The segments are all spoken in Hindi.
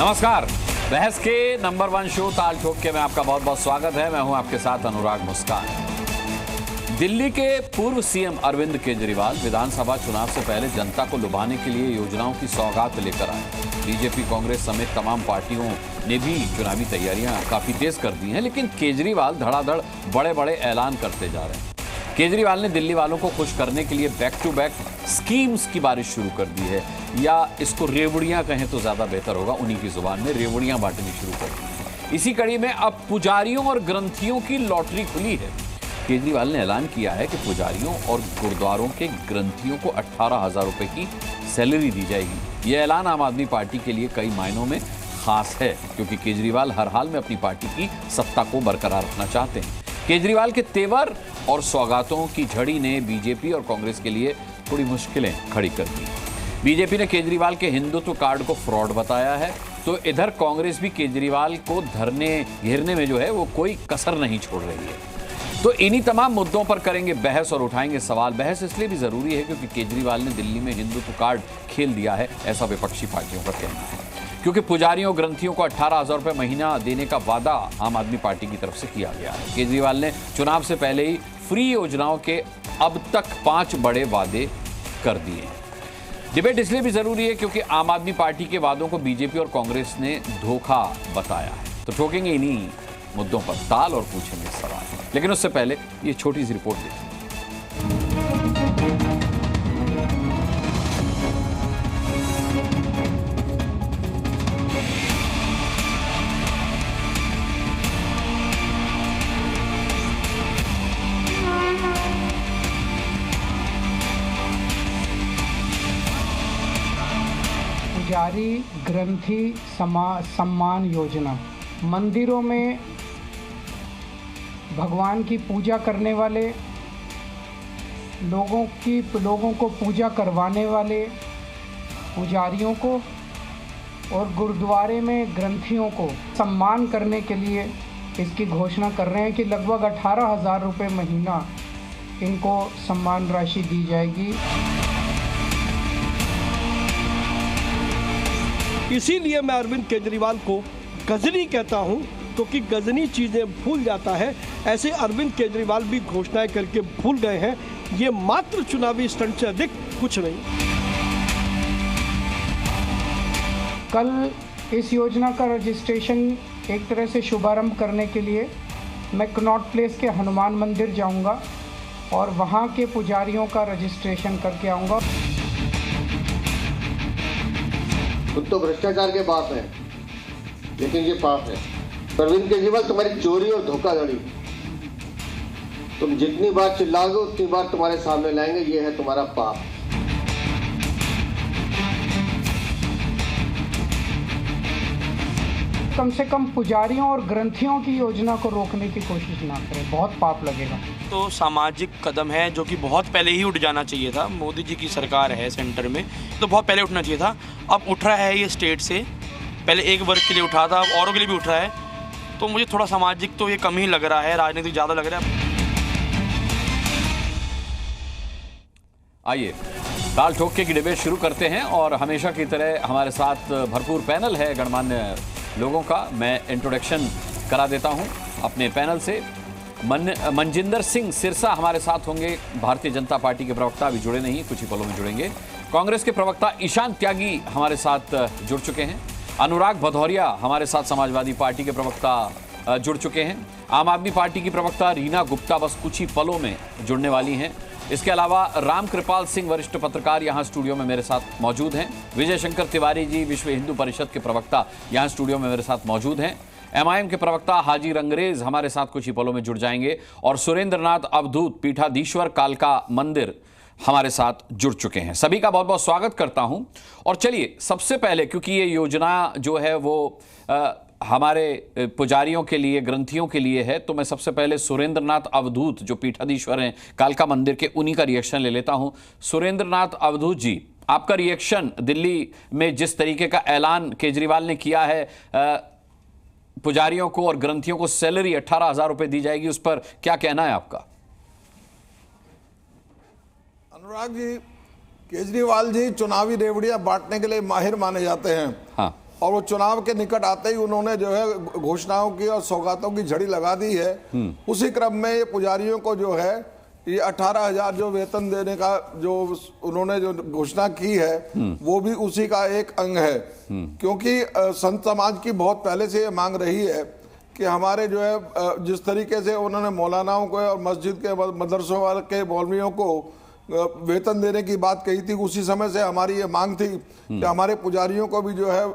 नमस्कार। बहस के नंबर 1 शो ताल ठोक के में आपका बहुत बहुत स्वागत है। मैं हूं आपके साथ अनुराग मुस्कान। दिल्ली के पूर्व सीएम अरविंद केजरीवाल विधानसभा चुनाव से पहले जनता को लुभाने के लिए योजनाओं की सौगात लेकर आए। बीजेपी, कांग्रेस समेत तमाम पार्टियों ने भी चुनावी तैयारियां काफी तेज कर दी हैं, लेकिन केजरीवाल धड़ाधड़ बड़े बड़े ऐलान करते जा रहे हैं। केजरीवाल ने दिल्ली वालों को खुश करने के लिए बैक टू बैक स्कीम्स की बारिश शुरू कर दी है, या इसको रेवड़ियां कहें तो ज्यादा बेहतर होगा, उन्हीं की जुबान में रेवड़ियां बांटनी शुरू कर दी है। इसी कड़ी में अब पुजारियों और ग्रंथियों की लॉटरी खुली है। केजरीवाल ने ऐलान किया है कि पुजारियों और गुरुद्वारों के ग्रंथियों को 18,000 रुपए की सैलरी दी जाएगी। यह ऐलान आम आदमी पार्टी के लिए कई मायनों में खास है, क्योंकि केजरीवाल हर हाल में अपनी पार्टी की सत्ता को बरकरार रखना चाहते हैं। केजरीवाल के तेवर और सौगातों की झड़ी ने बीजेपी और कांग्रेस के लिए थोड़ी मुश्किलें खड़ी कर दी। बीजेपी ने केजरीवाल के हिंदुत्व कार्ड को फ्रॉड बताया है, तो इधर कांग्रेस भी केजरीवाल को घेरने में जो है वो कोई कसर नहीं छोड़ रही है। तो इन्हीं तमाम मुद्दों पर करेंगे बहस और उठाएंगे सवाल। बहस इसलिए भी जरूरी है क्योंकि केजरीवाल ने दिल्ली में हिंदुत्व कार्ड खेल दिया है, ऐसा विपक्षी पार्टियों का कहना है। क्योंकि पुजारियों ग्रंथियों को 18,000 रुपए महीना देने का वादा आम आदमी पार्टी की तरफ से किया गया है। केजरीवाल ने चुनाव से पहले ही फ्री योजनाओं के अब तक 5 बड़े वादे कर दिए हैं। डिबेट इसलिए भी जरूरी है क्योंकि आम आदमी पार्टी के वादों को बीजेपी और कांग्रेस ने धोखा बताया है। तो ठोकेंगे इन्हीं मुद्दों पर ताल और पूछेंगे सवाल, लेकिन उससे पहले ये छोटी सी रिपोर्ट देखिए। पुजारी ग्रंथी सम्मान योजना। मंदिरों में भगवान की पूजा करने वाले लोगों को पूजा करवाने वाले पुजारियों को और गुरुद्वारे में ग्रंथियों को सम्मान करने के लिए इसकी घोषणा कर रहे हैं कि लगभग 18,000 रुपये महीना इनको सम्मान राशि दी जाएगी। इसीलिए मैं अरविंद केजरीवाल को गजनी कहता हूं, क्योंकि गजनी चीजें भूल जाता है। ऐसे अरविंद केजरीवाल भी घोषणाएं करके भूल गए हैं। ये मात्र चुनावी स्टंट से अधिक कुछ नहीं। कल इस योजना का रजिस्ट्रेशन एक तरह से शुभारंभ करने के लिए मैं कनॉट प्लेस के हनुमान मंदिर जाऊंगा और वहां के पुजारियों का रजिस्ट्रेशन करके आऊंगा। खुद तो भ्रष्टाचार के बाप है, लेकिन ये पाप है। अरविंद केजरीवाल, तुम्हारी चोरी और धोखाधड़ी तुम जितनी बार चिल्लाओगे उतनी बार तुम्हारे सामने लाएंगे। ये है तुम्हारा पाप। कम से कम पुजारियों और ग्रंथियों की योजना को रोकने की कोशिश ना करें, बहुत पाप लगेगा। तो सामाजिक कदम है जो कि बहुत पहले ही उठ जाना चाहिए था। मोदी जी की सरकार है सेंटर में, तो बहुत पहले उठना चाहिए था। अब उठ रहा है ये स्टेट से, पहले एक वर्ग के लिए उठा था, अब औरों के लिए भी उठ रहा है। तो मुझे थोड़ा सामाजिक तो ये कम ही लग रहा है, राजनीतिक ज़्यादा लग रहा है। आइए ताल ठोक के की डिबेट शुरू करते हैं, और हमेशा की तरह हमारे साथ भरपूर पैनल है गणमान्य लोगों का। मैं इंट्रोडक्शन करा देता हूं अपने पैनल से। मनजिंदर सिंह सिरसा हमारे साथ होंगे, भारतीय जनता पार्टी के प्रवक्ता, अभी जुड़े नहीं, कुछ ही पलों में जुड़ेंगे। कांग्रेस के प्रवक्ता ईशान त्यागी हमारे साथ जुड़ चुके हैं। अनुराग भदौरिया हमारे साथ समाजवादी पार्टी के प्रवक्ता जुड़ चुके हैं। आम आदमी पार्टी की प्रवक्ता रीना गुप्ता बस कुछ ही पलों में जुड़ने वाली हैं। इसके अलावा राम कृपाल सिंह वरिष्ठ पत्रकार यहां स्टूडियो में मेरे साथ मौजूद हैं। विजय शंकर तिवारी जी विश्व हिंदू परिषद के प्रवक्ता यहां स्टूडियो में मेरे साथ मौजूद हैं। एमआईएम के प्रवक्ता हाजी रंगरेज हमारे साथ कुछ ही पलों में जुड़ जाएंगे, और सुरेंद्रनाथ अवधूत पीठाधीश्वर कालका मंदिर हमारे साथ जुड़ चुके हैं। सभी का बहुत बहुत स्वागत करता हूं। और चलिए सबसे पहले, क्योंकि ये योजना जो है वो हमारे पुजारियों के लिए, ग्रंथियों के लिए है, तो मैं सबसे पहले सुरेंद्रनाथ अवधूत जो पीठाधीश्वर हैं कालका मंदिर के, उन्हीं का रिएक्शन ले लेता हूं। सुरेंद्रनाथ अवधूत जी, आपका रिएक्शन दिल्ली में जिस तरीके का ऐलान केजरीवाल ने किया है, पुजारियों को और ग्रंथियों को सैलरी 18,000 रुपए दी जाएगी, उस पर क्या कहना है आपका? अनुराग जी, केजरीवाल जी चुनावी रेवड़ियां बांटने के लिए माहिर माने जाते हैं। हाँ। और वो चुनाव के निकट आते ही उन्होंने जो है घोषणाओं की और सौगातों की झड़ी लगा दी है। उसी क्रम में ये पुजारियों को जो है ये 18,000 जो वेतन देने का जो उन्होंने जो घोषणा की है वो भी उसी का एक अंग है, क्योंकि संत समाज की बहुत पहले से ये मांग रही है कि हमारे जो है जिस तरीके से उन्होंने मौलानाओं को और मस्जिद के मदरसों वाले के मौलवियों को वेतन देने की बात कही थी, उसी समय से हमारी ये मांग थी कि हमारे पुजारियों को भी जो है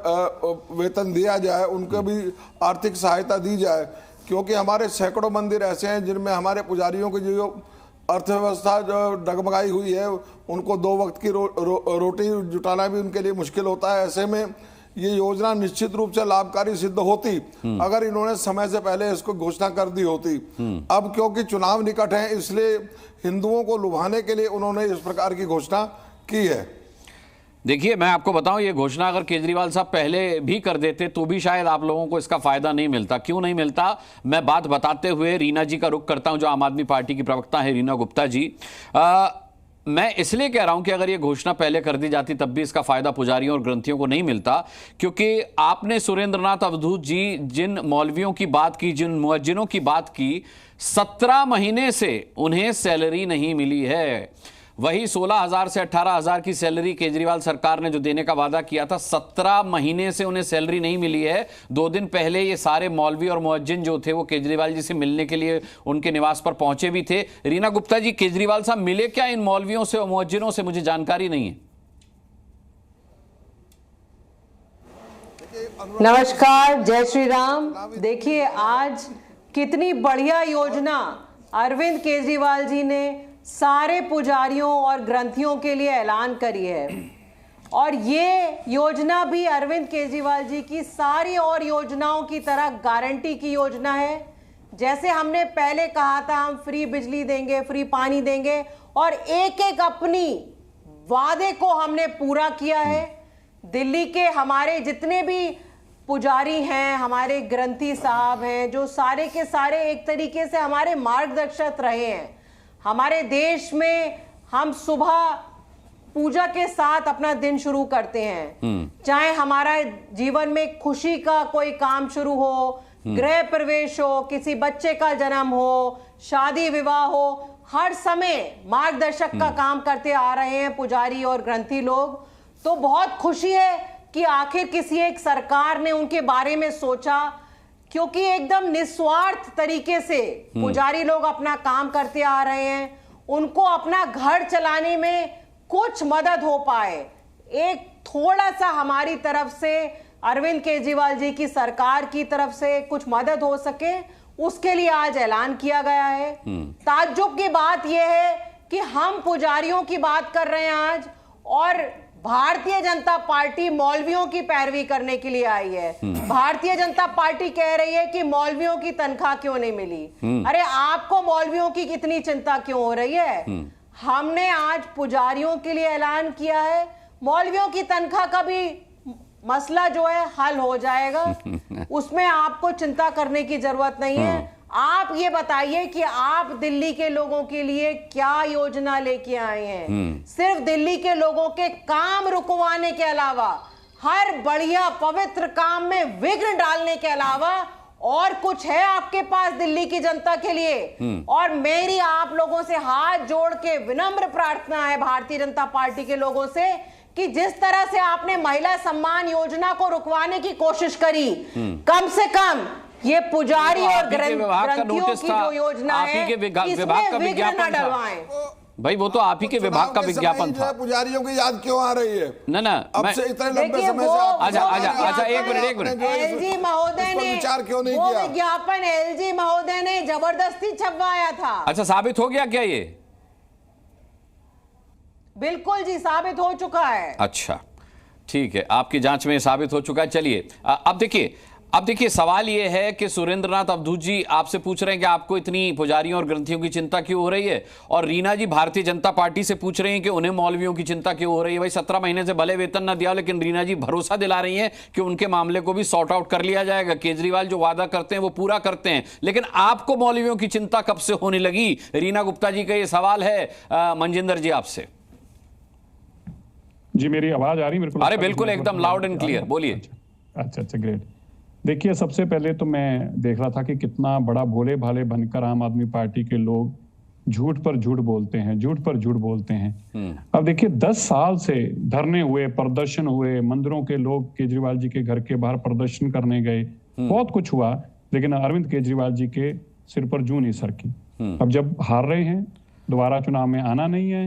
वेतन दिया जाए, उनको भी आर्थिक सहायता दी जाए, क्योंकि हमारे सैकड़ों मंदिर ऐसे हैं जिनमें हमारे पुजारियों की जो अर्थव्यवस्था जो डगमगाई हुई है, उनको 2 वक्त की रोटी जुटाना भी उनके लिए मुश्किल होता है। ऐसे में ये योजना निश्चित रूप से लाभकारी सिद्ध होती अगर इन्होंने समय से पहले इसको घोषणा कर दी होती। अब क्योंकि चुनाव निकट है इसलिए हिंदुओं को लुभाने के लिए उन्होंने इस प्रकार की घोषणा की है। देखिए, मैं आपको बताऊं, ये घोषणा अगर केजरीवाल साहब पहले भी कर देते तो भी शायद आप लोगों को इसका फायदा नहीं मिलता। क्यों नहीं मिलता, मैं बात बताते हुए रीना जी का रुख करता हूं, जो आम आदमी पार्टी की प्रवक्ता है, रीना गुप्ता जी। मैं इसलिए कह रहा हूं कि अगर ये घोषणा पहले कर दी जाती तब भी इसका फायदा पुजारियों और ग्रंथियों को नहीं मिलता, क्योंकि आपने सुरेंद्रनाथ अवधूत जी जिन मौलवियों की बात की, जिन मुअज्जिनों की बात की, 17 महीने से उन्हें सैलरी नहीं मिली है। वही 16,000 से 18,000 की सैलरी केजरीवाल सरकार ने जो देने का वादा किया था, 17 महीने से उन्हें सैलरी नहीं मिली है। 2 दिन पहले ये सारे मौलवी और मुअज्जिन जो थे वो केजरीवाल जी से मिलने के लिए उनके निवास पर पहुंचे भी थे। रीना गुप्ता जी, केजरीवाल साहब मिले क्या इन मौलवियों से और मुअज्जिनों से? मुझे जानकारी नहीं है। नमस्कार, जय श्री राम। देखिए, आज कितनी बढ़िया योजना अरविंद केजरीवाल जी ने सारे पुजारियों और ग्रंथियों के लिए ऐलान करी है, और ये योजना भी अरविंद केजरीवाल जी की सारी और योजनाओं की तरह गारंटी की योजना है। जैसे हमने पहले कहा था, हम फ्री बिजली देंगे, फ्री पानी देंगे, और एक एक अपनी वादे को हमने पूरा किया है। दिल्ली के हमारे जितने भी पुजारी हैं, हमारे ग्रंथी साहब हैं, जो सारे के सारे एक तरीके से हमारे मार्गदर्शक रहे हैं। हमारे देश में हम सुबह पूजा के साथ अपना दिन शुरू करते हैं, चाहे हमारा जीवन में खुशी का कोई काम शुरू हो, गृह प्रवेश हो, किसी बच्चे का जन्म हो, शादी विवाह हो, हर समय मार्गदर्शक का काम करते आ रहे हैं पुजारी और ग्रंथी लोग। तो बहुत खुशी है कि आखिर किसी एक सरकार ने उनके बारे में सोचा, क्योंकि एकदम निस्वार्थ तरीके से पुजारी लोग अपना काम करते आ रहे हैं। उनको अपना घर चलाने में कुछ मदद हो पाए, एक थोड़ा सा हमारी तरफ से, अरविंद केजरीवाल जी की सरकार की तरफ से कुछ मदद हो सके, उसके लिए आज ऐलान किया गया है। ताज्जुब की बात यह है कि हम पुजारियों की बात कर रहे हैं आज, और भारतीय जनता पार्टी मौलवियों की पैरवी करने के लिए आई है। भारतीय जनता पार्टी कह रही है कि मौलवियों की तनख्वाह क्यों नहीं मिली। अरे, आपको मौलवियों की कितनी चिंता क्यों हो रही है? हमने आज पुजारियों के लिए ऐलान किया है, मौलवियों की तनख्वाह का भी मसला जो है हल हो जाएगा, उसमें आपको चिंता करने की जरूरत नहीं है। आप ये बताइए कि आप दिल्ली के लोगों के लिए क्या योजना लेके आए हैं? सिर्फ दिल्ली के लोगों के काम रुकवाने के अलावा, हर बढ़िया पवित्र काम में विघ्न डालने के अलावा और कुछ है आपके पास दिल्ली की जनता के लिए? और मेरी आप लोगों से हाथ जोड़ के विनम्र प्रार्थना है भारतीय जनता पार्टी के लोगों से कि जिस तरह से आपने महिला सम्मान योजना को रुकवाने की कोशिश करी, कम से कम ये पुजारी और ग्रंथियों की जो योजना है, इसमें विघ्न न डलवाएं। भाई, वो तो आप ही के विभाग का विज्ञापन था। पुजारियों की याद क्यों आ रही है? ना अब से इतने लंबे समय से आजा, एक मिनट। एलजी महोदय ने विचार क्यों नहीं वो किया? विज्ञापन एलजी महोदय ने जबरदस्ती छपवाया था। अच्छा, साबित हो गया क्या ये? बिल्कुल जी, साबित हो चुका है। अच्छा, ठीक है, आपकी जांच में साबित हो चुका है। चलिए, अब देखिए सवाल यह है कि सुरेंद्रनाथ अवधूत जी आपसे पूछ रहे हैं कि आपको इतनी पुजारियों और ग्रंथियों की चिंता क्यों हो रही है, और रीना जी भारतीय जनता पार्टी से पूछ रही हैं कि उन्हें मौलवियों की चिंता क्यों हो रही है। भाई, 17 महीने से भले वेतन ना दिया, लेकिन रीना जी भरोसा दिला रही हैं कि उनके मामले को भी सॉर्ट आउट कर लिया जाएगा। केजरीवाल जो वादा करते हैं वो पूरा करते हैं, लेकिन आपको मौलवियों की चिंता कब से होने लगी? रीना गुप्ता जी का ये सवाल है मनजिंदर जी आपसे। जी, मेरी आवाज आ रही? मेरे को अरे बिल्कुल, एकदम लाउड एंड क्लियर, बोलिए। अच्छा ग्रेट। देखिए, सबसे पहले तो मैं देख रहा था कि कितना बड़ा भोले भाले बनकर आम आदमी पार्टी के लोग झूठ पर झूठ बोलते हैं, झूठ पर झूठ बोलते हैं। अब देखिए, 10 साल से धरने हुए, प्रदर्शन हुए, मंदिरों के लोग केजरीवाल जी के घर के बाहर प्रदर्शन करने गए, बहुत कुछ हुआ, लेकिन अरविंद केजरीवाल जी के सिर पर जूं नहीं सरकी। अब जब हार रहे हैं, दोबारा चुनाव में आना नहीं है,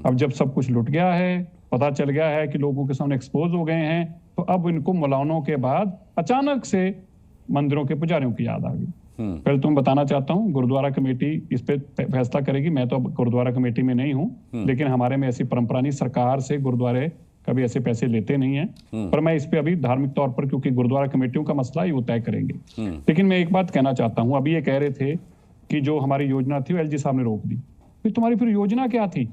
अब जब सब कुछ लुट गया है, पता चल गया है कि लोगों के सामने एक्सपोज हो गए हैं, तो अब इनको मुलानों के बाद अचानक से मंदिरों के पुजारियों की याद आ गई। पहले तो मैं बताना चाहता हूँ, गुरुद्वारा कमेटी इस पे फैसला करेगी। मैं तो अब गुरुद्वारा कमेटी में नहीं हूँ, लेकिन हमारे में ऐसी परंपरा नहीं, सरकार से गुरुद्वारे कभी ऐसे पैसे लेते नहीं है। पर मैं इस पे अभी धार्मिक तौर पर, क्योंकि गुरुद्वारा कमेटियों का मसला ही वो तय करेंगे। लेकिन मैं एक बात कहना चाहता हूँ, अभी ये कह रहे थे कि जो हमारी योजना थी वो एलजी साहब ने रोक दी। फिर तुम्हारी फिर योजना क्या थी?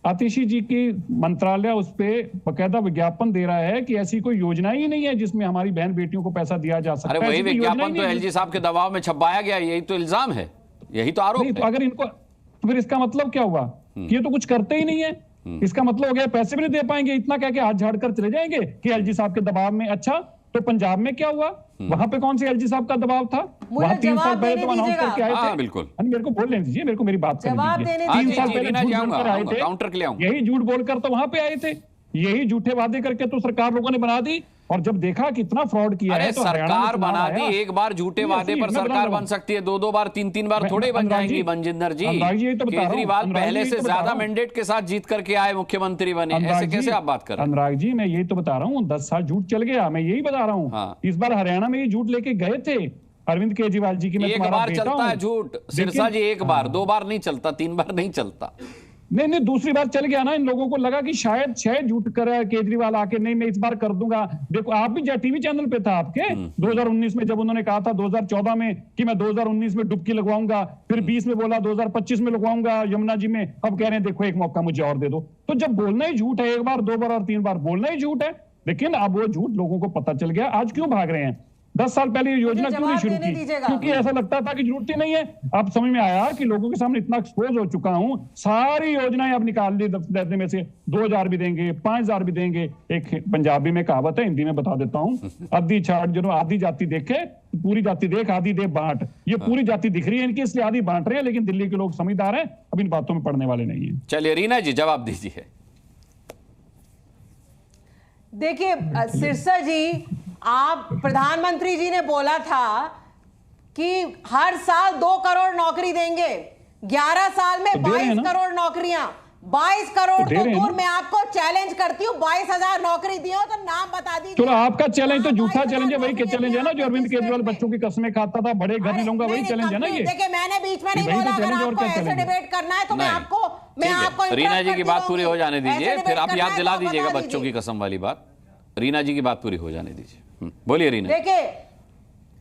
आतिशी जी की मंत्रालय उस पे बकायदा विज्ञापन दे रहा है कि ऐसी कोई योजना ही नहीं है जिसमें हमारी बहन बेटियों को पैसा दिया जा सकता है। अरे वही विज्ञापन तो एलजी साहब के दबाव में छपाया गया, यही तो इल्जाम है, यही तो आरोप है। तो अगर इनको, तो फिर इसका मतलब क्या हुआ कि ये तो कुछ करते ही नहीं है। इसका मतलब हो गया पैसे भी नहीं दे पाएंगे, इतना कह के हाथ झाड़ कर चले जाएंगे कि एलजी साहब के दबाव में। अच्छा, तो पंजाब में क्या हुआ? वहां पे कौन से एलजी साहब का दबाव था? वहां 3 साल पहले तो अनाउंस करके आए थे। बिल्कुल, मेरे को बोलने दीजिए, मेरे को मेरी बात करने दीजिए। 3 साल पहले झूठ बोलकर आए थे, काउंटर के लिए आऊंगा। यही झूठ बोलकर तो वहां पे आए थे, यही झूठे वादे करके तो सरकार लोगों ने बना दी। और जब देखा कितना फ्रॉड किया है, तो सरकार बना दी। एक बार झूठे वादे पर सरकार बन सकती है, 2 बार 3 बार थोड़े बन जाएंगी। मनजिंदर जी, केजरीवाल पहले से ज्यादा मैंडेट के साथ जीत करके आए, मुख्यमंत्री बने, ऐसे कैसे आप बात कर रहे हैं? अनुराग जी, मैं यही तो बता रहा हूँ, 10 साल झूठ चल गया, मैं यही बता रहा हूँ। इस बार हरियाणा में ये झूठ लेके गए थे अरविंद केजरीवाल जी की। एक बार चलता है झूठ सिरसा जी, 1 बार 2 बार नहीं चलता, 3 बार नहीं चलता। नहीं, दूसरी बार चल गया ना। इन लोगों को लगा कि शायद झूठ कर केजरीवाल आके, नहीं मैं इस बार कर दूंगा। देखो, आप भी टीवी चैनल पे था आपके 2019 में, जब उन्होंने कहा था 2014 में कि मैं 2019 में डुबकी लगवाऊंगा, फिर 20 में बोला 2025 में लगवाऊंगा यमुना जी में। अब कह रहे हैं देखो एक मौका मुझे और दे दो। तो जब बोलना ही झूठ है, 1 बार 2 बार और 3 बार बोलना ही झूठ है। लेकिन अब वो झूठ लोगों को पता चल गया। आज क्यों भाग रहे हैं? 10 साल पहले ये योजना क्यों नहीं शुरू की? क्योंकि ऐसा लगता था कि जरूरत ही नहीं है। अब समझ में आया कि लोगों के सामने इतना एक्सपोज हो चुका हूं, सारी योजनाएं अब निकाल ली 10 में से। 2000 भी देंगे, 5000 भी देंगे। एक पंजाबी में कहावत है, हिंदी में बता देता हूं, आधी छाट जो आधी जाति देखे पूरी जाति देख, आधी दे बांट। ये पूरी जाति दिख रही है इनकी, इसलिए आधी बांट रहे हैं। लेकिन दिल्ली के लोग समझदार हैं, अब इन बातों में पड़ने वाले नहीं है। चलिए रीना जी, जवाब दीजिए। देखिए सिरसा जी, आप प्रधानमंत्री जी ने बोला था कि हर साल 2 करोड़ नौकरी देंगे, 11 साल में 22 करोड़ नौकरियां, 22 करोड़ तो दूर। मैं आपको चैलेंज करती हूँ, 22,000 नौकरी दी हो तो नाम बता दीजिए। चलो, आपका चैलेंज तो झूठा चैलेंज है। वही चैलेंज है ना जो अरविंद केजरीवाल बच्चों की कस्में खाता था, बड़े घर नहीं लूंगा, वही चैलेंज है ना ये। देखिए, मैंने बीच में नहीं बोला, अगर आपको ऐसे डिबेट करना है तो मैं आपको रीना जी की बात पूरी हो जाने दीजिए, फिर आप याद दिला दीजिएगा बच्चों की कसम वाली बात। रीना जी की बात पूरी हो जाने दीजिए, बोलिए रीना।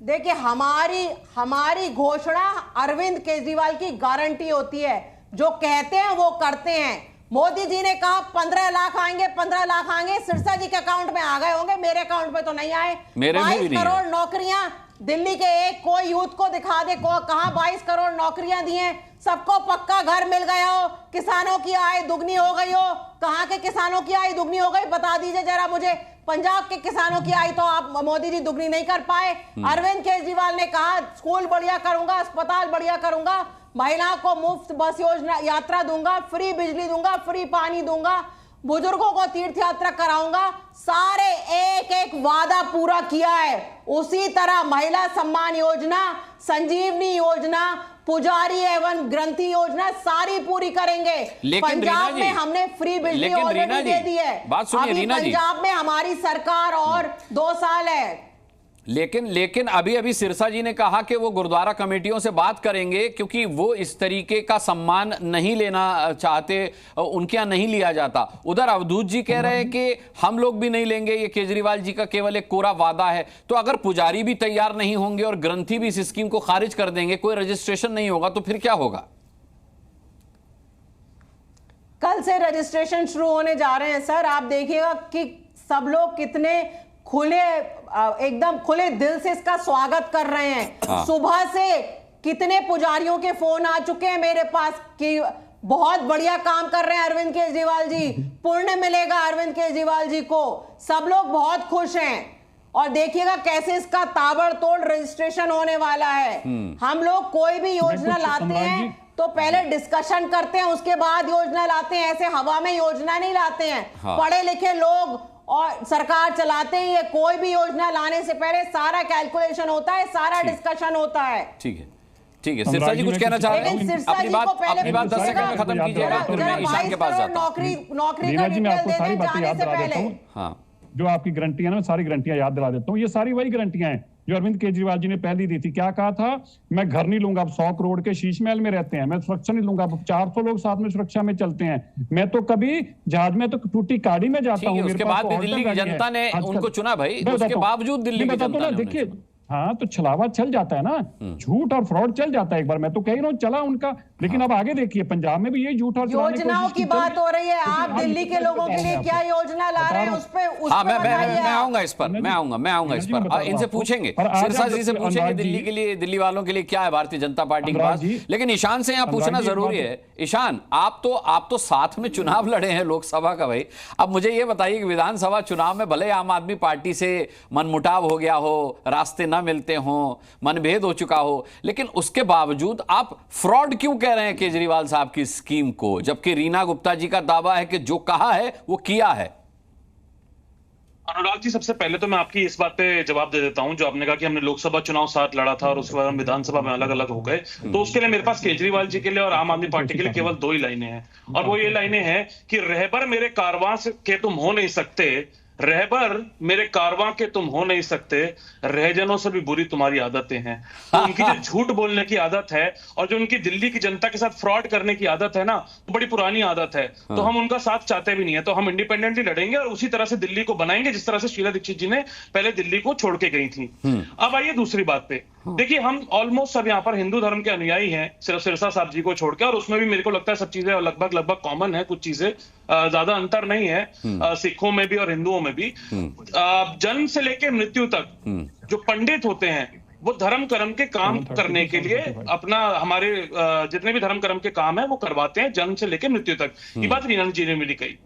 देखिए हमारी घोषणा अरविंद केजरीवाल की गारंटी होती है। जो कहते हैं वो करते हैं। मोदी जी ने कहा 15 लाख आएंगे, 15 लाख आएंगे, सिरसा जी के अकाउंट में आ गए होंगे, मेरे अकाउंट में तो नहीं आए। 22 करोड़ नौकरियां दिल्ली के एक कोई यूथ को दिखा दे, कहां 22 करोड़ नौकरियां दी हैं। सबको पक्का घर मिल गया हो, किसानों की आय दुगनी हो गई हो। कहां के किसानों की आय दुगनी हो गई, बता दीजिए जरा मुझे। पंजाब के किसानों की आय तो आप मोदी जी दुगनी नहीं कर पाए। अरविंद केजरीवाल ने कहा स्कूल बढ़िया करूंगा, अस्पताल बढ़िया करूंगा, महिलाओं को मुफ्त बस योजना यात्रा दूंगा, फ्री बिजली दूंगा, फ्री पानी दूंगा, बुजुर्गों को तीर्थ यात्रा कराऊंगा। सारे एक एक वादा पूरा किया है। उसी तरह महिला सम्मान योजना, संजीवनी योजना, पुजारी एवं ग्रंथी योजना सारी पूरी करेंगे। पंजाब में हमने फ्री बिजली ऑलरेडी दे दी है। बात सुनिए रीना जी, पंजाब में हमारी सरकार और 2 साल है। लेकिन अभी सिरसा जी ने कहा कि वो गुरुद्वारा कमेटियों से बात करेंगे, क्योंकि वो इस तरीके का सम्मान नहीं लेना चाहते, उनके यहाँ नहीं लिया जाता। उधर अवधूत जी कह रहे हैं कि हम लोग भी नहीं लेंगे, ये केजरीवाल जी का केवल एक कोरा वादा है। तो अगर पुजारी भी तैयार नहीं होंगे और ग्रंथी भी इस स्कीम को खारिज कर देंगे, कोई रजिस्ट्रेशन नहीं होगा, तो फिर क्या होगा? कल से रजिस्ट्रेशन शुरू होने जा रहे हैं सर। आप देखिएगा कि सब लोग कितने एकदम खुले दिल से इसका स्वागत कर रहे हैं। सुबह से कितने पुजारियों के फोन आ चुके हैं मेरे पास कि बहुत बढ़िया काम कर रहे हैं अरविंद केजरीवाल जी, पुण्य मिलेगा अरविंद केजरीवाल जी को। सब लोग बहुत खुश हैं। और देखिएगा कैसे इसका ताबड़तोड़ रजिस्ट्रेशन होने वाला है। हम लोग कोई भी योजना लाते हैं तो पहले डिस्कशन करते हैं, उसके बाद योजना लाते हैं। ऐसे हवा में योजना नहीं लाते हैं। हाँ। पढ़े लिखे लोग और सरकार चलाते हैं। ये कोई भी योजना लाने से पहले सारा कैलकुलेशन होता है, सारा डिस्कशन होता है। ठीक है, ठीक है। सिरसा जी कुछ कहना चाह रहे हैं? अपनी बात 10 सेकंड में खत्म कीजिएगा, फिर मैं ईशान के पास जाता हूं। नौकरी का डिटेल देने जाने से पहले हाँ, जो आपकी गारंटियां ना, सारी गारंटियां याद दिला देता हूँ। ये सारी वही गारंटियां हैं जो अरविंद केजरीवाल जी ने पहली दी थी। क्या कहा था? मैं घर नहीं लूंगा, अब 100 करोड़ के शीश महल में रहते हैं। मैं सुरक्षा नहीं लूंगा, अब 400 लोग साथ में सुरक्षा में चलते हैं। मैं तो कभी जहाज में तो टूटी गाड़ी में जाता हूँ। उसके बाद भी दिल्ली की जनता ने उनको चुना भाई, उसके बावजूद दिल्ली की जनता ने देखिए, हाँ तो छलावा चल जाता है ना, झूठ और फ्रॉड चल जाता है एक बार। मैं तो कह रहा हूँ चला उनका, लेकिन अब आगे देखिए पंजाब में भी ये झूठ और योजनाओं की बात हो रही है। आप दिल्ली के लोगों के लिए क्या योजना ला रहे हैं उस पे? हाँ, मैं आऊंगा इस पर, मैं आऊंगा इस पर। इनसे पूछेंगे, सिरसा जी से पूछेंगे दिल्ली के लिए, दिल्ली वालों के लिए क्या है भारतीय जनता पार्टी के पास। लेकिन ईशान से यहाँ पूछना जरूरी है। ईशान, आप तो साथ में चुनाव लड़े हैं लोकसभा का भाई। अब मुझे ये बताइए कि विधानसभा चुनाव में भले आम आदमी पार्टी से मनमुटाव हो गया हो, रास्ते न मिलते हो, मनभेद हो चुका हो, लेकिन उसके बावजूद आप फ्रॉड क्यों कह रहे हैं केजरीवाल साहब की स्कीम को, जबकि रीना गुप्ता जी का दावा है कि जो कहा है वो किया है? अनुराग जी, सबसे पहले तो मैं आपकी इस बात पे जवाब दे देता हूं। जो आपने कहा कि हमने लोकसभा चुनाव साथ लड़ा था और उसके बाद हम विधानसभा में अलग अलग हो गए, तो उसके लिए मेरे पास केजरीवाल जी के लिए और आम आदमी पार्टी के लिए केवल 2 ही लाइनें हैं, और वो ये लाइनें हैं कि रहबर मेरे कारवां के तुम हो नहीं सकते, रहबर मेरे कारवां के तुम हो नहीं सकते, रहजनों से भी बुरी तुम्हारी आदतें हैं। तो उनकी जो झूठ बोलने की आदत है और जो उनकी दिल्ली की जनता के साथ फ्रॉड करने की आदत है ना, वो बड़ी पुरानी आदत है। तो हम उनका साथ चाहते भी नहीं है। तो हम इंडिपेंडेंटली लड़ेंगे और उसी तरह से दिल्ली को बनाएंगे जिस तरह से शीला दीक्षित जी ने पहले दिल्ली को छोड़ के गई थी। अब आइए दूसरी बात पे। देखिए, हम ऑलमोस्ट सब यहाँ पर हिंदू धर्म के अनुयायी हैं, सिर्फ सिरसा साहब जी को छोड़ के, और उसमें भी मेरे को लगता है सब चीजें लगभग कॉमन है, कुछ चीजें ज्यादा अंतर नहीं है सिखों में भी और हिंदुओं में भी। जन्म से लेके मृत्यु तक जो पंडित होते हैं वो धर्म कर्म के काम करने के लिए अपना हमारे जितने भी धर्म कर्म के काम है वो करवाते हैं, जन्म से लेके मृत्यु तक। ये बात रीना जी ने मिली कही।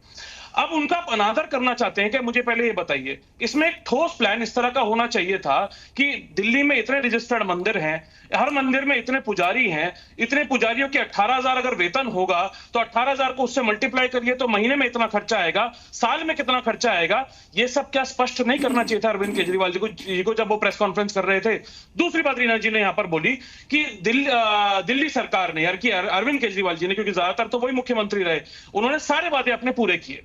अब उनका अनादर करना चाहते हैं कि मुझे पहले ये बताइए, इसमें एक ठोस प्लान इस तरह का होना चाहिए था कि दिल्ली में इतने रजिस्टर्ड मंदिर हैं, हर मंदिर में इतने पुजारी हैं, इतने पुजारियों के 18,000 अगर वेतन होगा तो 18,000 को उससे मल्टीप्लाई करिए तो महीने में इतना खर्चा आएगा, साल में कितना खर्चा आएगा, ये सब क्या स्पष्ट नहीं करना चाहिए था अरविंद केजरीवाल जी को जब वो प्रेस कॉन्फ्रेंस कर रहे थे? दूसरी बात रीना जी ने यहां पर बोली कि दिल्ली सरकार ने, यार कि अरविंद केजरीवाल जी ने, क्योंकि ज्यादातर तो वही मुख्यमंत्री रहे, उन्होंने सारे वादे अपने पूरे किए।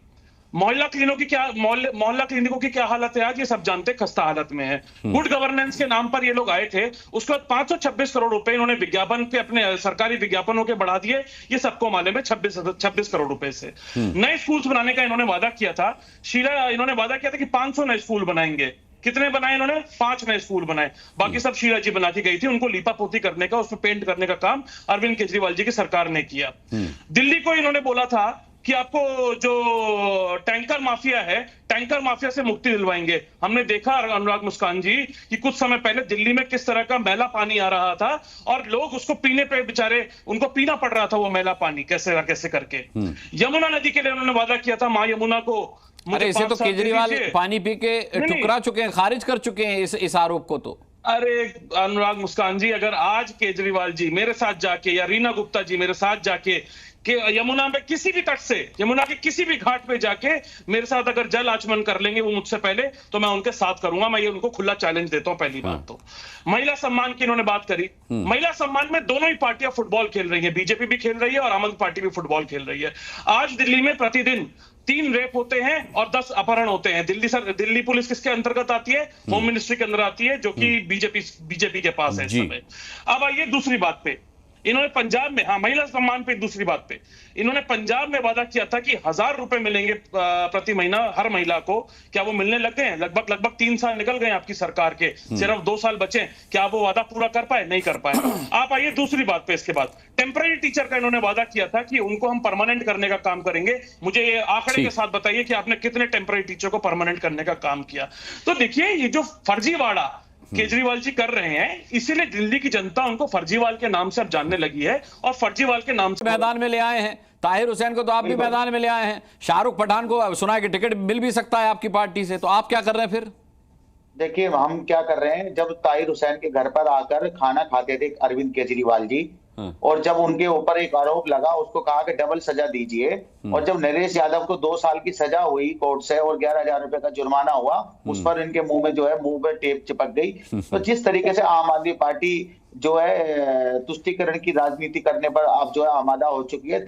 मोहल्ला क्लिनिकों की क्या हालत है आज, ये सब जानते, खस्ता हालत में है। गुड गवर्नेंस के नाम पर ये लोग आए थे, उसके बाद 526 करोड़ रुपए इन्होंने विज्ञापन पे, अपने सरकारी विज्ञापनों के बढ़ा दिए। ये सबको मालूम है, 26 करोड़ रुपए से। नए स्कूल्स बनाने का इन्होंने वादा किया था। इन्होंने वादा किया था कि 500 नए स्कूल बनाएंगे। कितने बनाए इन्होंने? 5 नए स्कूल बनाए, बाकी सब शीला जी बना के गई थी। उनको लीपा पोती करने का, उसमें पेंट करने का काम अरविंद केजरीवाल जी की सरकार ने किया। दिल्ली को इन्होंने बोला था कि आपको जो टैंकर माफिया है, टैंकर माफिया से मुक्ति दिलवाएंगे। हमने देखा अनुराग मुस्कान जी कि कुछ समय पहले दिल्ली में किस तरह का मैला पानी आ रहा था और लोग उसको पीने पे बेचारे, उनको पीना पड़ रहा था वो मैला पानी कैसे करके। यमुना नदी के लिए उन्होंने वादा किया था, मां यमुना को। अरे इसे तो केजरीवाल पानी पी के टुकरा चुके हैं, खारिज कर चुके हैं इस आरोप को। तो अरे अनुराग मुस्कान जी, अगर आज केजरीवाल जी मेरे साथ जाके या रीना गुप्ता जी मेरे साथ जाके कि यमुना में किसी भी तट से, यमुना के किसी भी घाट पे जाके मेरे साथ अगर जल आचमन कर लेंगे वो मुझसे पहले, तो मैं उनके साथ करूंगा। मैं ये उनको खुला चैलेंज देता हूं। पहली बात तो महिला सम्मान की इन्होंने बात करी। महिला सम्मान में दोनों ही पार्टियां फुटबॉल खेल रही है, बीजेपी भी खेल रही है और आम आदमी पार्टी भी फुटबॉल खेल रही है। आज दिल्ली में प्रतिदिन 3 रेप होते हैं और 10 अपहरण होते हैं। दिल्ली पुलिस किसके अंतर्गत आती है? होम मिनिस्ट्री के अंदर आती है, जो कि बीजेपी के पास है इस समय। अब आइए दूसरी बात पे। इन्होंने पंजाब में, महिला सम्मान पे दूसरी बात पे, इन्होंने पंजाब में वादा किया था कि 1,000 रुपए मिलेंगे प्रति महीना हर महिला को। क्या वो मिलने लग गए हैं? लगभग 3 साल निकल गए आपकी सरकार के, सिर्फ 2 साल बचे। क्या वो वादा पूरा कर पाए? नहीं कर पाए। आप आइए दूसरी बात पे। इसके बाद टेम्पररी टीचर का इन्होंने वादा किया था कि उनको हम परमानेंट करने का काम करेंगे। मुझे ये आंकड़े के साथ बताइए कि आपने कितने टेम्पररी टीचर को परमानेंट करने का काम किया। तो देखिए, ये जो फर्जीवाड़ा केजरीवाल जी कर रहे हैं, इसीलिए दिल्ली की जनता उनको फर्जीवाल के नाम से अब जानने लगी है और फर्जीवाल के नाम से मैदान में ले आए हैं। ताहिर हुसैन को तो आप भी मैदान में ले आए हैं। शाहरुख पठान को सुना है कि टिकट मिल भी सकता है आपकी पार्टी से, तो आप क्या कर रहे हैं फिर? देखिए हम क्या कर रहे हैं, जब ताहिर हुसैन के घर पर आकर खाना खाते थे अरविंद केजरीवाल जी, और जब उनके ऊपर एक आरोप लगा, उसको कहा कि डबल सजा दीजिए, और जब नरेश यादव को 2 साल की सजा हुई कोर्ट से और 11,000 रुपए का जुर्माना हुआ, उस पर इनके मुंह में जो है मुंह पे टेप चिपक गई। तो जिस तरीके से आम आदमी पार्टी जो है तुष्टीकरण की राजनीति करने पर अब जो है आमादा हो चुकी है,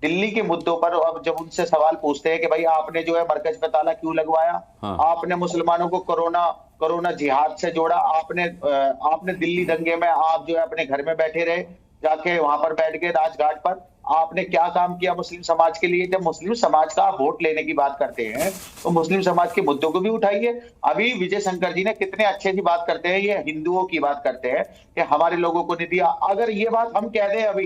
दिल्ली के मुद्दों पर अब जब उनसे सवाल पूछते हैं कि भाई आपने जो है मरकज पे ताला क्यों लगवाया, आपने मुसलमानों को कोरोना जिहाद से जोड़ा, आपने दिल्ली दंगे में आप जो है अपने घर में बैठे रहे, जाके वहां पर बैठ गए राजघाट पर, आपने क्या काम किया मुस्लिम समाज के लिए? जब मुस्लिम समाज का आप वोट लेने की बात करते हैं तो मुस्लिम समाज के मुद्दों को भी उठाइए। अभी विजय शंकर जी ने कितने अच्छे की बात करते हैं, ये हिंदुओं की बात करते हैं कि हमारे लोगों को नहीं दिया। अगर ये बात हम कह दें अभी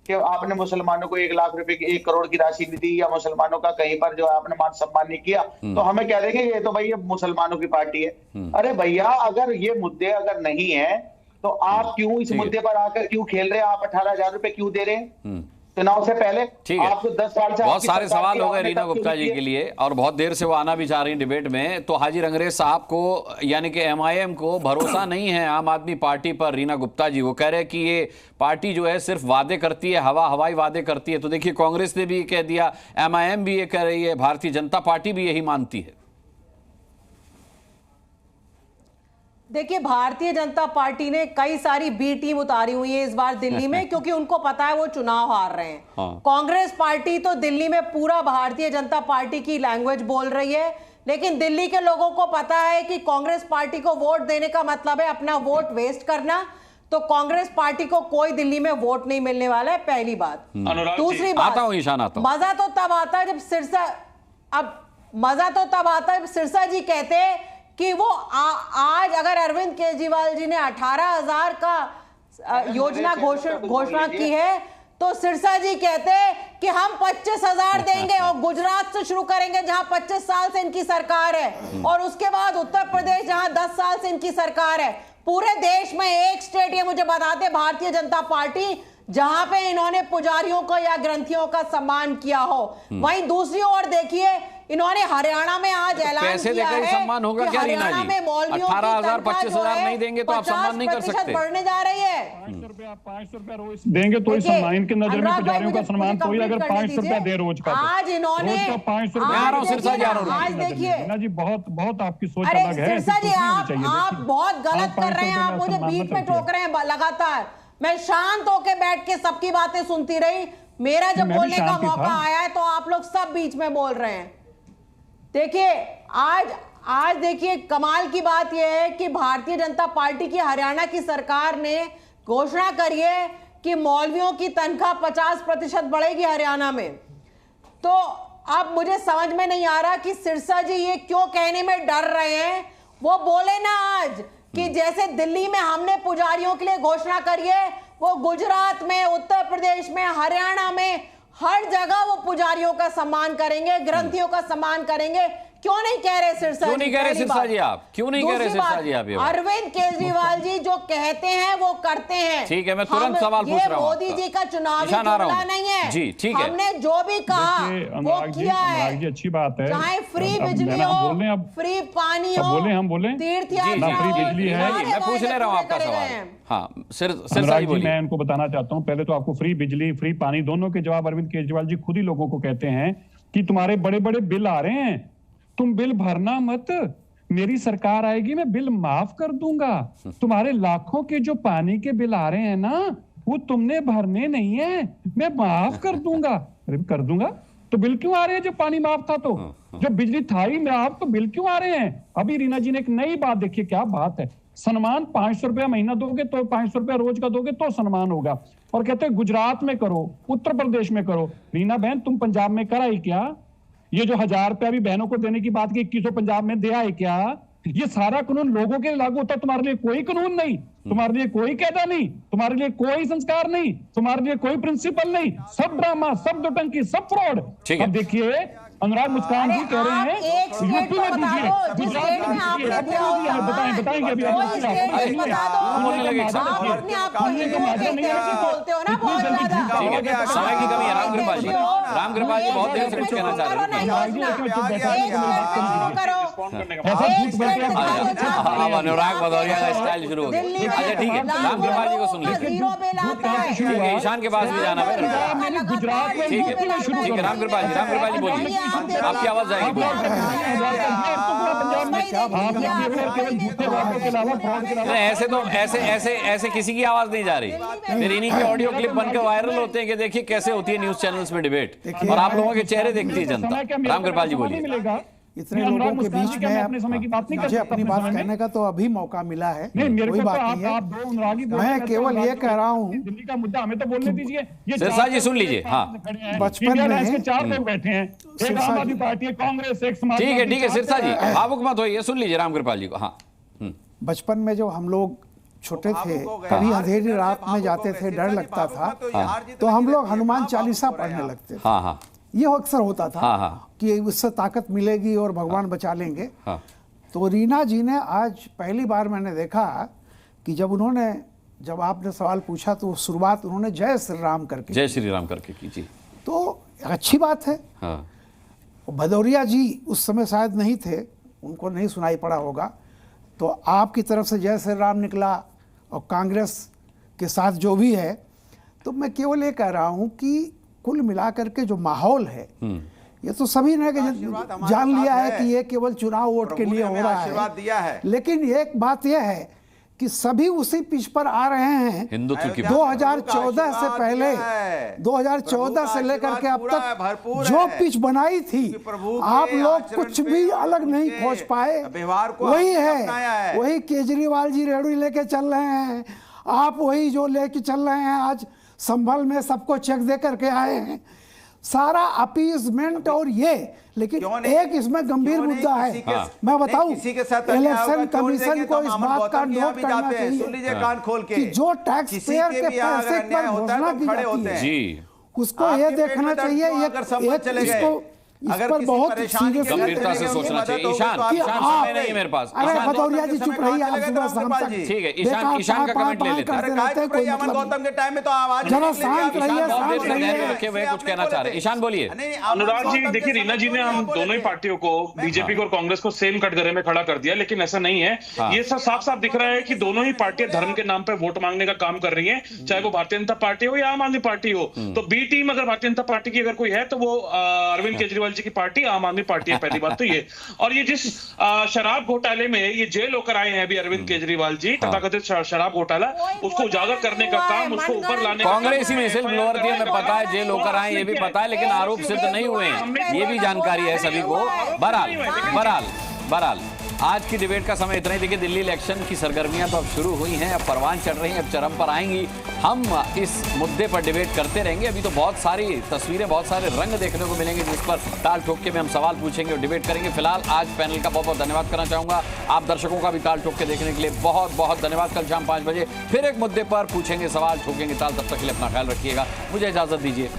कि आपने मुसलमानों को 1 लाख रुपए की 1 करोड़ की राशि नहीं दी, या मुसलमानों का कहीं पर जो है आपने मान सम्मान नहीं किया, तो हमें कह देंगे ये तो भाई ये मुसलमानों की पार्टी है। अरे भैया, अगर ये मुद्दे अगर नहीं है तो आप क्यों इस मुद्दे पर आकर क्यों खेल रहे हैं? आप 18,000 रुपए क्यों दे रहे हैं चुनाव से पहले? आपको 10 साल से बहुत सारे सवाल हो गए रीना गुप्ता जी के लिए, और बहुत देर से वो आना भी चाह रही डिबेट में। तो हाजी रंगरेज साहब को यानी कि MIM को भरोसा नहीं है आम आदमी पार्टी पर। रीना गुप्ता जी वो कह रहे हैं कि ये पार्टी जो है सिर्फ वादे करती है, हवाई वादे करती है। तो देखिए कांग्रेस ने भी कह दिया, MIM भी ये कह रही है, भारतीय जनता पार्टी भी यही मानती है। देखिए भारतीय जनता पार्टी ने कई सारी बी टीम उतारी हुई है इस बार दिल्ली में, क्योंकि उनको पता है वो चुनाव हार रहे हैं। कांग्रेस पार्टी तो दिल्ली में पूरा भारतीय जनता पार्टी की लैंग्वेज बोल रही है, लेकिन दिल्ली के लोगों को पता है कि कांग्रेस पार्टी को वोट देने का मतलब है अपना वोट वेस्ट करना। तो कांग्रेस पार्टी को कोई दिल्ली में वोट नहीं मिलने वाला है, पहली बात। दूसरी बात, मजा तो तब आता है जब सिरसा जी कहते हैं कि वो आज अगर अरविंद केजरीवाल जी ने 18,000 का योजना घोषणा की है, तो सिरसा जी कहते हैं कि हम 25,000 देंगे और गुजरात से शुरू करेंगे जहां 25 साल से इनकी सरकार है, और उसके बाद उत्तर प्रदेश जहां 10 साल से इनकी सरकार है। पूरे देश में एक स्टेट ये मुझे बताते भारतीय जनता पार्टी जहां पे इन्होंने पुजारियों को या ग्रंथियों का सम्मान किया हो। वहीं दूसरी ओर देखिए, इन्होंने हरियाणा में आज ऐलान किया है सम्मान होगा क्या रीना जी? 18,000 25,000 नहीं देंगे तो आप सम्मान नहीं कर सकते। बढ़ने जा रही है। 500 रुपया रोज देंगे तो इस सम्मान, इनके नजर में पुजारियों का सम्मान तो ही अगर 500 रुपया दे रोज का, आज इन्होंने 500 रुपया। आज देखिए रीना जी बहुत आपकी सोच अलग है। सिरसा जी आप बहुत गलत कर रहे हैं, आप मुझे बीच में टोक रहे हैं लगातार। मैं शांत होकर बैठ के सबकी बातें सुनती रही, मेरा जब बोलने का मौका आया है तो आप लोग सब बीच में बोल रहे हैं। देखिए आज देखिए कमाल की बात यह है कि भारतीय जनता पार्टी की हरियाणा की सरकार ने घोषणा करी है कि मौलवियों की तनख्वाह 50% बढ़ेगी हरियाणा में। तो अब मुझे समझ में नहीं आ रहा कि सिरसा जी ये क्यों कहने में डर रहे हैं। वो बोले ना आज कि जैसे दिल्ली में हमने पुजारियों के लिए घोषणा करी है, वो गुजरात में, उत्तर प्रदेश में, हरियाणा में हर जगह वो पुजारियों का सम्मान करेंगे, ग्रंथियों का सम्मान करेंगे। क्यों नहीं कह रहे सिरसा जी? क्यों नहीं कह रहे सिरसा जी आप? क्यों नहीं कह रहे सिरसा जी आप? अरविंद केजरीवाल जी जो कहते हैं वो करते हैं। ठीक है, मैं तुरंत सवाल पूछ रहा हूं। मोदी जी का चुनावी जुमला नहीं है जी, ठीक है। हमने जो भी कहा वो किया है। अच्छी बात है, चाहे फ्री बिजली हो, फ्री पानी हो, हम बोले तीर्थ यात्रा हो, फ्री बिजली है। मैं पूछ ले रहा हूं आपका सवाल। हाँ सिरसा जी, मैं इनको बताना चाहता हूँ, पहले तो आपको फ्री बिजली, फ्री पानी दोनों के जवाब अरविंद केजरीवाल जी खुद ही लोगों को कहते हैं कि तुम्हारे बड़े बड़े बिल आ रहे हैं, तुम बिल भरना मत, मेरी सरकार आएगी मैं बिल माफ कर दूंगा। तुम्हारे लाखों के जो पानी के बिल आ रहे हैं ना, वो तुमने भरने नहीं है, मैं माफ कर दूंगा। अरे कर दूंगा तो बिल क्यों आ रहे हैं? जब पानी माफ था तो, जब बिजली था ही माफ तो बिल क्यों आ रहे हैं? अभी रीना जी ने एक नई बात देखिए, क्या बात है, सम्मान 500 रुपया महीना दोगे तो 500 रुपया रोज का दोगे तो सम्मान होगा, और कहते हैं गुजरात में करो, उत्तर प्रदेश में करो। रीना बहन तुम पंजाब में कराई क्या? ये जो 1000 रुपया भी बहनों को देने की बात की 2100 पंजाब में दिया है क्या? ये सारा कानून लोगों के लागू होता है, तुम्हारे लिए कोई कानून नहीं, तुम्हारे लिए कोई कायदा नहीं, तुम्हारे लिए कोई संस्कार नहीं, तुम्हारे लिए कोई प्रिंसिपल नहीं, सब ड्रामा, सब दुटंकी, सब फ्रॉड। अब देखिए अनुराग मुस्कान जी कह रहे हैं यूपी में दीजिए, गुजरात में दीजिए, बताएंगे अभी ठीक है, समय की कमी है। रामकृपाल जी, रामकृपाल जी बहुत देर से कुछ कहना चाह रहे हैं। अनुराग भदौरिया का स्टाइल शुरू हो गया। अच्छा ठीक है, रामकृपाल जी को सुन लेते हैं। ठीक है, ईशान के पास भी जाना है। ठीक है, रामकृपाल जी बोलिए, आपकी आवाज जाएगी। ऐसे तो ऐसे किसी की आवाज नहीं जा रही, फिर इन्हीं के ऑडियो क्लिप बनकर वायरल होते हैं कि देखिए कैसे होती है न्यूज चैनल्स में डिबेट, और आप लोगों के चेहरे देखती है जनता। रामकृपाल जी बोलिए। इतने लोगों के बीच में मुझे अपनी बात कहने का तो अभी मौका मिला है, कोई बात नहीं है। मैं केवल ये कह रहा हूँ, दिल्ली का मुद्दा हमें तो बोलने दीजिए। सिरसा जी सुन लीजिए। हाँ, बचपन में 4 लोग बैठे हैं, एक आम आदमी पार्टी है, कांग्रेस, एक समाज। ठीक है सिरसा जी, भावुक मत होइए, सुन लीजिए रामकृपाल जी को। हाँ, बचपन में जब हम लोग छोटे थे, कभी अंधेरी रात में जाते थे, डर लगता था, तो हम लोग हनुमान चालीसा पढ़ने लगते थे। हाँ, ये अक्सर होता था कि उससे ताकत मिलेगी और भगवान बचा लेंगे। तो रीना जी ने आज पहली बार मैंने देखा कि जब आपने सवाल पूछा तो शुरुआत उन्होंने जय श्री राम करके की जी, तो अच्छी बात है। भदौरिया जी उस समय शायद नहीं थे, उनको नहीं सुनाई पड़ा होगा, तो आपकी तरफ से जय श्री राम निकला और कांग्रेस के साथ जो भी है। तो मैं केवल ये कह रहा हूँ कि कुल मिलाकर के जो माहौल है, ये तो सभी ने जान लिया है कि ये केवल चुनाव वोट के लिए हो रहा है, लेकिन एक बात यह है कि सभी उसी पिच पर आ रहे हैं। हिंदुत्व की 2014 से पहले, 2014 से लेकर के अब तक जो पिच बनाई थी, आप लोग कुछ भी अलग नहीं खोज पाए। वही है, वही केजरीवाल जी रेहड़ी लेके चल रहे हैं, आप वही जो लेके चल रहे हैं। आज संभल में सबको चेक दे करके आए हैं, सारा अपीजमेंट और ये। लेकिन एक इसमें गंभीर मुद्दा है, मैं बताऊं, इलेक्शन कमीशन को इस बात का नोट करना चाहिए कि जो टैक्स पेयर के पैसे पर घोषणा की जाती है, उसको ये देखना चाहिए, इस पर बहुत गंभीरता से सोचना चाहिए। ईशान समय नहीं है मेरे पास। अरे भदौरिया जी चुप रहिए, आप सुबह शाम तक। ठीक है, ईशान का कमेंट ले लेते हैं। गौतम के टाइम में तो आवाज जरा शांत रहिए, रखे हुए कुछ कहना चाह रहे हैं। ईशान बोलिए। अनुराग जी देखिए, रीना जी ने हम दोनों ही पार्टियों को, बीजेपी को और कांग्रेस को सेम कटघरे में खड़ा कर दिया, लेकिन ऐसा नहीं है। ये सब साफ साफ दिख रहा है कि दोनों ही पार्टियां धर्म के नाम पर वोट मांगने का काम कर रही है, चाहे वो भारतीय जनता पार्टी हो या आम आदमी पार्टी हो। तो बी टीम अगर भारतीय जनता पार्टी की अगर कोई है तो वो अरविंद केजरीवाल जी की पार्टी आम आदमी पार्टी है, पहली बात तो ये। और ये जिस शराब घोटाले में ये जेल होकर आए हैं अभी अरविंद केजरीवाल जी, तथाकथित शराब घोटाला, उसको उजागर करने का काम, उसको ऊपर लाने का कांग्रेस ही में सिर्फ लोअर दिया में पता है, जेल होकर आए ये भी पता है, लेकिन आरोप सिद्ध नहीं हुए हैं, ये भी जानकारी है सभी को। बहरहाल आज की डिबेट का समय इतना ही। देखिए, दिल्ली इलेक्शन की सरगर्मियां तो अब शुरू हुई हैं, अब परवान चढ़ रही हैं, अब चरम पर आएंगी। हम इस मुद्दे पर डिबेट करते रहेंगे। अभी तो बहुत सारी तस्वीरें, बहुत सारे रंग देखने को मिलेंगे, जिस पर ताल ठोक के में हम सवाल पूछेंगे और डिबेट करेंगे। फिलहाल आज पैनल का बहुत बहुत धन्यवाद करना चाहूंगा। आप दर्शकों का भी ताल ठोक के देखने के लिए बहुत बहुत धन्यवाद। कल शाम 5 बजे फिर एक मुद्दे पर पूछेंगे, सवाल ठोकेंगे ताल। तब तक के लिए अपना ख्याल रखिएगा, मुझे इजाजत दीजिए।